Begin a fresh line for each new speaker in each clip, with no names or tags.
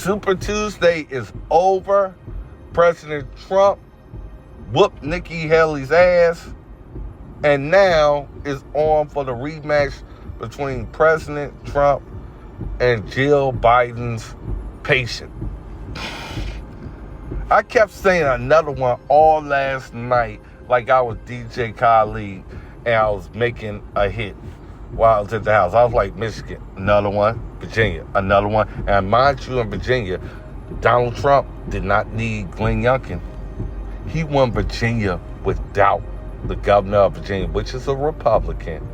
Super Tuesday is over. President Trump whooped Nikki Haley's ass. And now is on for the rematch between President Trump and Jill Biden's patient. I kept saying another one all last night like I was DJ Khaled and I was making a hit while I was at the house. I was like, Michigan, another one. Virginia, another one. And mind you, in Virginia, Donald Trump did not need Glenn Youngkin. He won Virginia without the governor of Virginia, which is a Republican,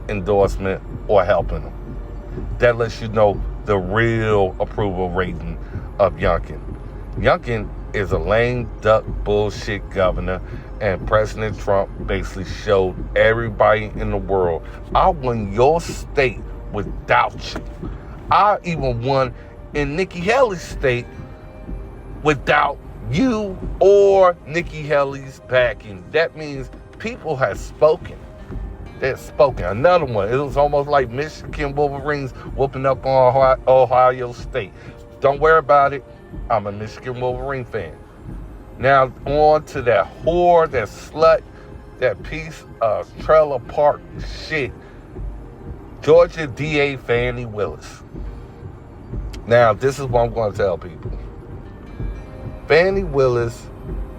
endorsement or helping him. That lets you know the real approval rating of Youngkin. Youngkin is a lame duck bullshit governor, and President Trump basically showed everybody in the world, I won your state without you. I even won in Nikki Haley's state without you or Nikki Haley's backing. That means people have spoken. They've spoken. Another one, it was almost like Michigan Wolverines whooping up on Ohio State. Don't worry about it. I'm a Michigan Wolverine fan. Now on to that whore, that slut, that piece of trailer park shit, Georgia DA Fani Willis. Now this is what I'm going to tell people. Fani Willis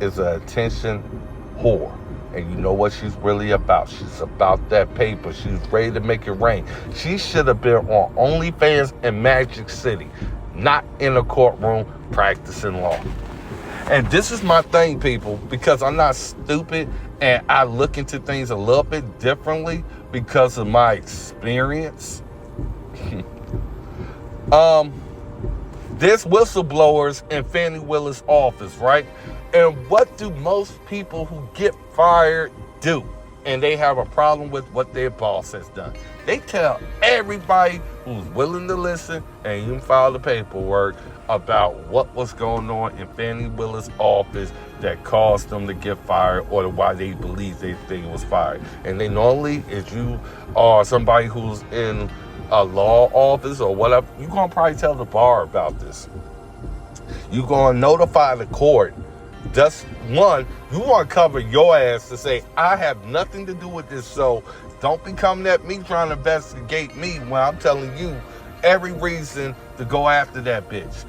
is an attention whore. And you know what she's really about. She's about that paper. She's ready to make it rain. She should have been on OnlyFans in Magic City, not in a courtroom practicing law. And this is my thing, people, because I'm not stupid and I look into things a little bit differently because of my experience. There's whistleblowers in Fani Willis' office, right? And what do most people who get fired do? And they have a problem with what their boss has done. They tell everybody who's willing to listen and even file the paperwork about what was going on in Fani Willis' office that caused them to get fired or why they believe they think it was fired. And they normally, if you are somebody who's in a law office or whatever, you're going to probably tell the bar about this. You're going to notify the court. Just one, you want to cover your ass to say, I have nothing to do with this, so don't be coming at me trying to investigate me when I'm telling you every reason to go after that bitch.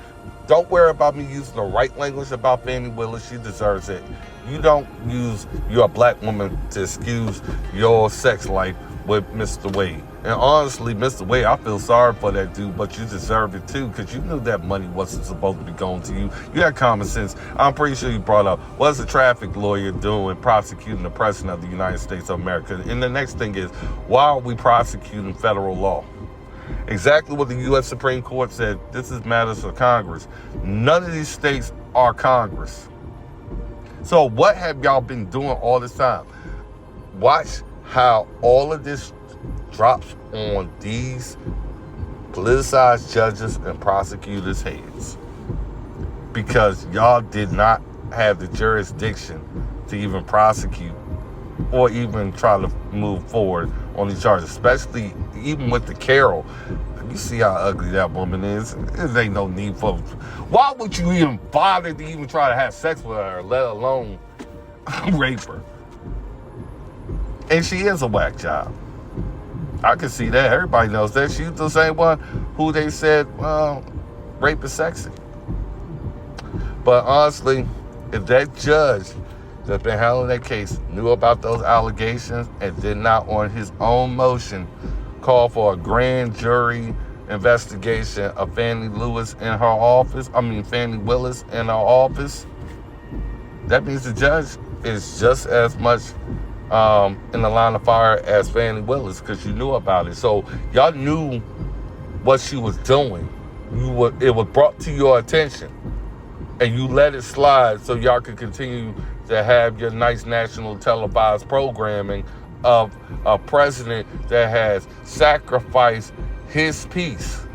Don't worry about me using the right language about Fani Willis. She deserves it. You don't use you're a black woman to excuse your sex life with Mr. Wade. And honestly, Mr. Wade, I feel sorry for that dude, but you deserve it too, because you knew that money wasn't supposed to be going to you. You had common sense. I'm pretty sure you brought up, what's a traffic lawyer doing prosecuting the president of the United States of America? And the next thing is, why are we prosecuting federal law? Exactly what the U.S. Supreme Court said, this is matters for Congress. None of these states are Congress. So what have y'all been doing all this time? Watch how all of this drops on these politicized judges and prosecutors' heads, because y'all did not have the jurisdiction to even prosecute or even try to move forward on these charges, especially even with the Carol. You see how ugly that woman is. There ain't no need for... Why would you even bother to even try to have sex with her, let alone rape her? And she is a whack job. I can see that. Everybody knows that. She's the same one who they said, rape is sexy. But honestly, if that judge that's been handling that case knew about those allegations and did not, on his own motion, call for a grand jury investigation of Fani Willis in her office, that means the judge is just as much in the line of fire as Fani Willis, because you knew about it. So y'all knew what she was doing. It was brought to your attention, and you let it slide so y'all could continue to have your nice national televised programming of a president that has sacrificed his peace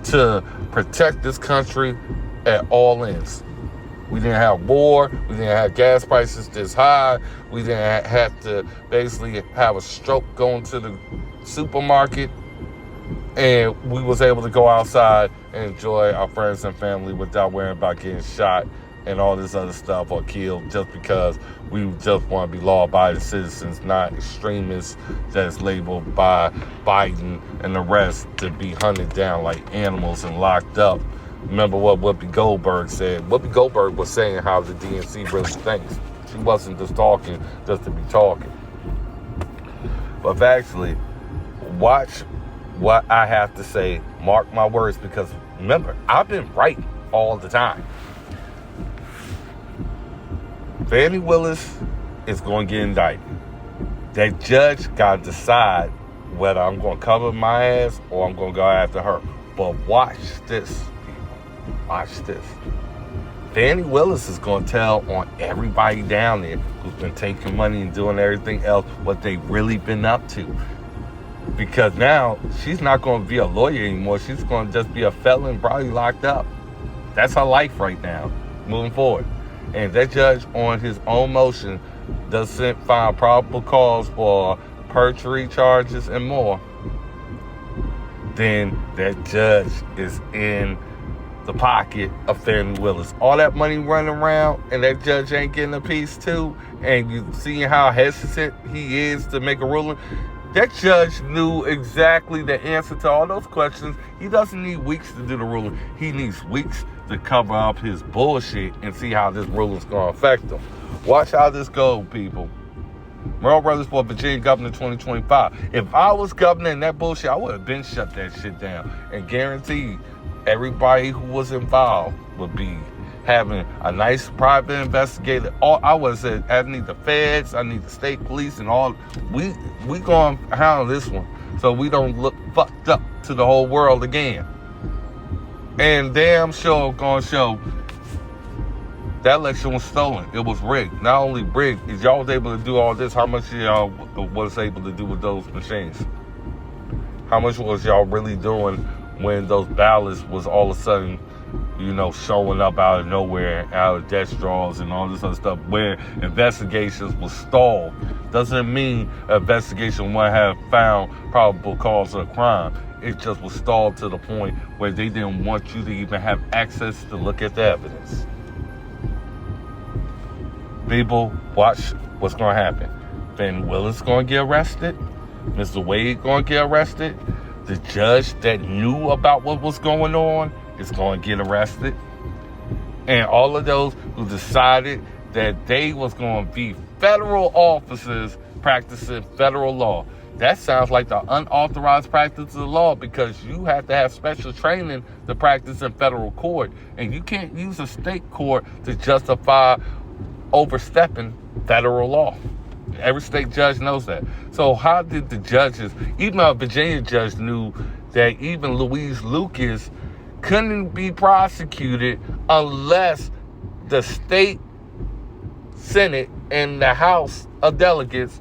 to protect this country at all ends. We didn't have war. We didn't have gas prices this high. We didn't have to basically have a stroke going to the supermarket. and we was able to go outside and enjoy our friends and family without worrying about getting shot and all this other stuff or killed just because we just want to be law-abiding citizens, not extremists that's labeled by Biden and the rest to be hunted down like animals and locked up. Remember what Whoopi Goldberg said. Whoopi Goldberg was saying how the DNC really thinks. She wasn't just talking just to be talking. But actually, watch what I have to say. Mark my words, because remember, I've been right all the time. Fani Willis is going to get indicted. That judge got to decide whether I'm going to cover my ass or I'm going to go after her. But watch this. Watch this. Fani Willis is going to tell on everybody down there who's been taking money and doing everything else what they've really been up to. Because now she's not going to be a lawyer anymore. She's going to just be a felon, probably locked up. That's her life right now, moving forward. And that judge, on his own motion, doesn't find probable cause for perjury charges and more, then that judge is in the pocket of Fani Willis. All that money running around and that judge ain't getting a piece too, and you see how hesitant he is to make a ruling. That judge knew exactly the answer to all those questions. He doesn't need weeks to do the ruling. He needs weeks to cover up his bullshit and see how this ruling's going to affect him. Watch how this goes, people. Merle Brothers for Virginia Governor 2025. If I was governor and that bullshit, I would have been shut that shit down and guaranteed everybody who was involved would be having a nice private investigator. I would have said, I need the feds, I need the state police, and all. We gonna handle this one so we don't look fucked up to the whole world again. And damn sure gonna show that election was stolen. It was rigged. Not only rigged, is y'all was able to do all this, how much y'all was able to do with those machines? How much was y'all really doing when those ballots was all of a sudden, showing up out of nowhere, out of desk drawers and all this other stuff, where investigations was stalled? Doesn't mean investigation wouldn't have found probable cause of a crime. It just was stalled to the point where they didn't want you to even have access to look at the evidence. People, watch what's going to happen. Fani Willis going to get arrested. Mr. Wade going to get arrested. The judge that knew about what was going on is going to get arrested. And all of those who decided that they was going to be federal officers practicing federal law. That sounds like the unauthorized practice of the law, because you have to have special training to practice in federal court. And you can't use a state court to justify overstepping federal law. Every state judge knows that. So how did the judges, even a Virginia judge knew that even Louise Lucas couldn't be prosecuted unless the state Senate and the House of Delegates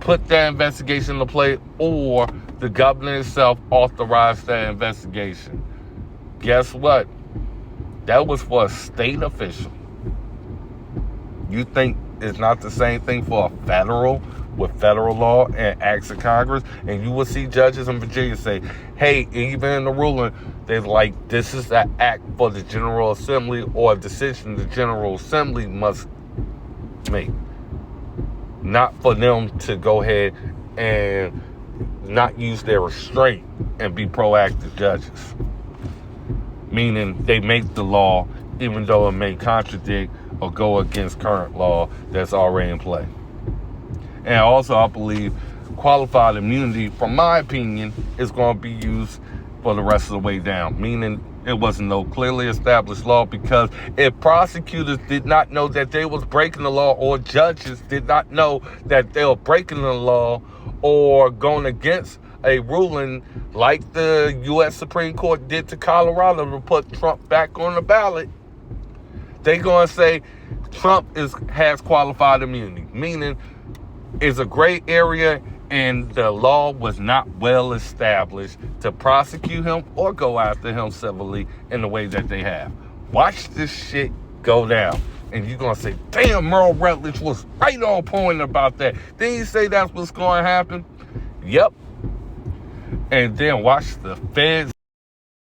put that investigation into play, or the governor himself authorized that investigation. Guess what? That was for a state official. You think it's not the same thing for a federal, with federal law and acts of Congress? And you will see judges in Virginia say, hey, even in the ruling, they're like, this is an act for the General Assembly, or a decision the General Assembly must make. Not for them to go ahead and not use their restraint and be proactive judges. Meaning they make the law even though it may contradict or go against current law that's already in play. And also, I believe qualified immunity, from my opinion, is going to be used for the rest of the way down. Meaning it wasn't no clearly established law, because if prosecutors did not know that they was breaking the law, or judges did not know that they were breaking the law or going against a ruling like the U.S. Supreme Court did to Colorado to put Trump back on the ballot, they going to say Trump has qualified immunity, meaning it's a gray area and the law was not well established to prosecute him or go after him civilly in the way that they have. Watch this shit go down. And you're going to say, damn, Merle Rutledge was right on point about that. Didn't he say that's what's going to happen? Yep. and then watch the feds